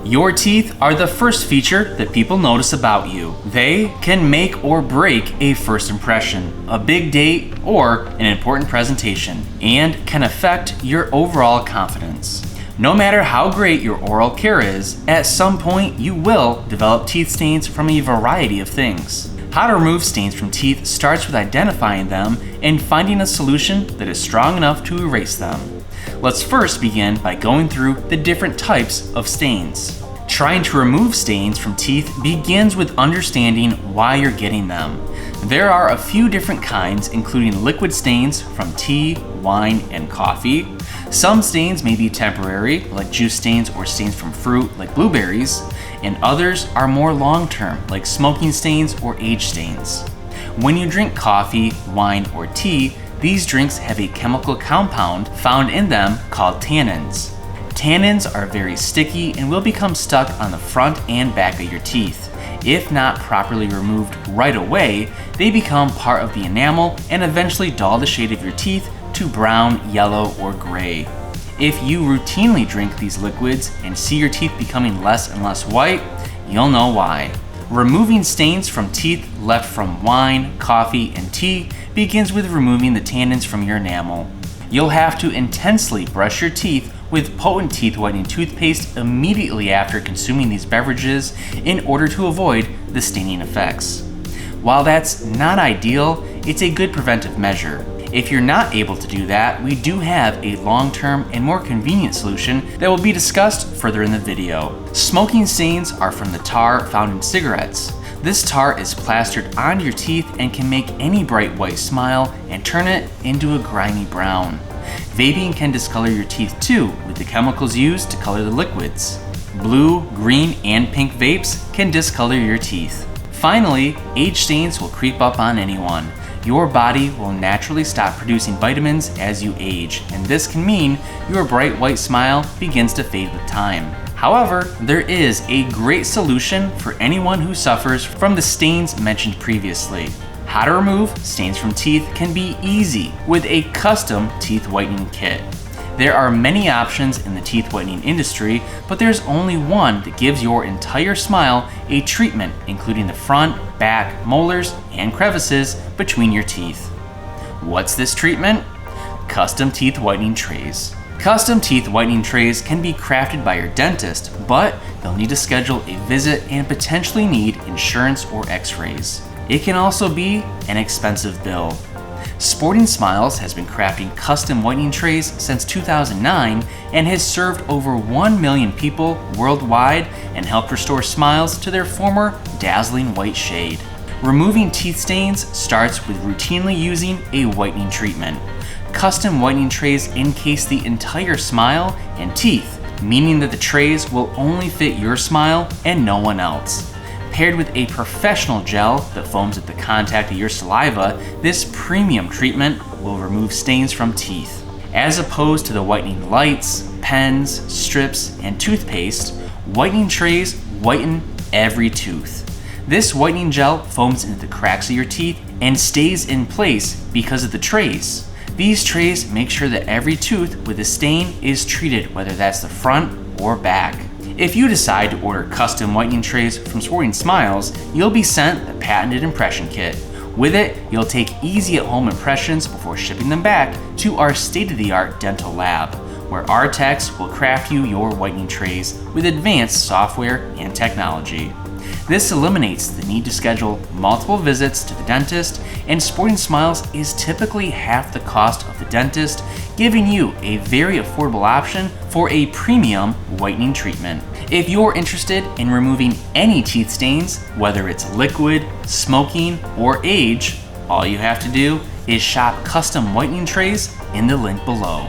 Your teeth are the first feature that people notice about you. They can make or break a first impression, a big date, or an important presentation, and can affect your overall confidence. No matter how great your oral care is, at some point you will develop teeth stains from a variety of things. How to remove stains from teeth starts with identifying them and finding a solution that is strong enough to erase them. Let's first begin by going through the different types of stains. Trying to remove stains from teeth begins with understanding why you're getting them. There are a few different kinds, including liquid stains from tea, wine, and coffee. Some stains may be temporary, like juice stains or stains from fruit, like blueberries, and others are more long-term, like smoking stains or age stains. When you drink coffee, wine, or tea, these drinks have a chemical compound found in them called tannins. Tannins are very sticky and will become stuck on the front and back of your teeth. If not properly removed right away, they become part of the enamel and eventually dull the shade of your teeth to brown, yellow, or gray. If you routinely drink these liquids and see your teeth becoming less and less white, you'll know why. Removing stains from teeth left from wine, coffee, and tea begins with removing the tannins from your enamel. You'll have to intensely brush your teeth with potent teeth whitening toothpaste immediately after consuming these beverages in order to avoid the staining effects. While that's not ideal, it's a good preventive measure. If you're not able to do that, we do have a long-term and more convenient solution that will be discussed further in the video. Smoking stains are from the tar found in cigarettes. This tar is plastered onto your teeth and can make any bright white smile and turn it into a grimy brown. Vaping can discolor your teeth too, with the chemicals used to color the liquids. Blue, green, and pink vapes can discolor your teeth. Finally, age stains will creep up on anyone. Your body will naturally stop producing vitamins as you age, and this can mean your bright white smile begins to fade with time. However, there is a great solution for anyone who suffers from the stains mentioned previously. How to remove stains from teeth can be easy with a custom teeth whitening kit. There are many options in the teeth whitening industry, but there's only one that gives your entire smile a treatment, including the front, back, molars, and crevices between your teeth. What's this treatment? Custom teeth whitening trays. Custom teeth whitening trays can be crafted by your dentist, but they'll need to schedule a visit and potentially need insurance or x-rays. It can also be an expensive bill. Sporting Smiles has been crafting custom whitening trays since 2009 and has served over 1 million people worldwide and helped restore smiles to their former dazzling white shade. Removing teeth stains starts with routinely using a whitening treatment. Custom whitening trays encase the entire smile and teeth, meaning that the trays will only fit your smile and no one else. Paired with a professional gel that foams at the contact of your saliva, this premium treatment will remove stains from teeth. As opposed to the whitening lights, pens, strips, and toothpaste, whitening trays whiten every tooth. This whitening gel foams into the cracks of your teeth and stays in place because of the trays. These trays make sure that every tooth with a stain is treated, whether that's the front or back. If you decide to order custom whitening trays from Sporting Smiles, you'll be sent the patented impression kit. With it, you'll take easy at-home impressions before shipping them back to our state-of-the-art dental lab, where our techs will craft you your whitening trays with advanced software and technology. This eliminates the need to schedule multiple visits to the dentist, and Sporting Smiles is typically half the cost of the dentist, giving you a very affordable option for a premium whitening treatment. If you're interested in removing any teeth stains, whether it's liquid, smoking, or age, all you have to do is shop custom whitening trays in the link below.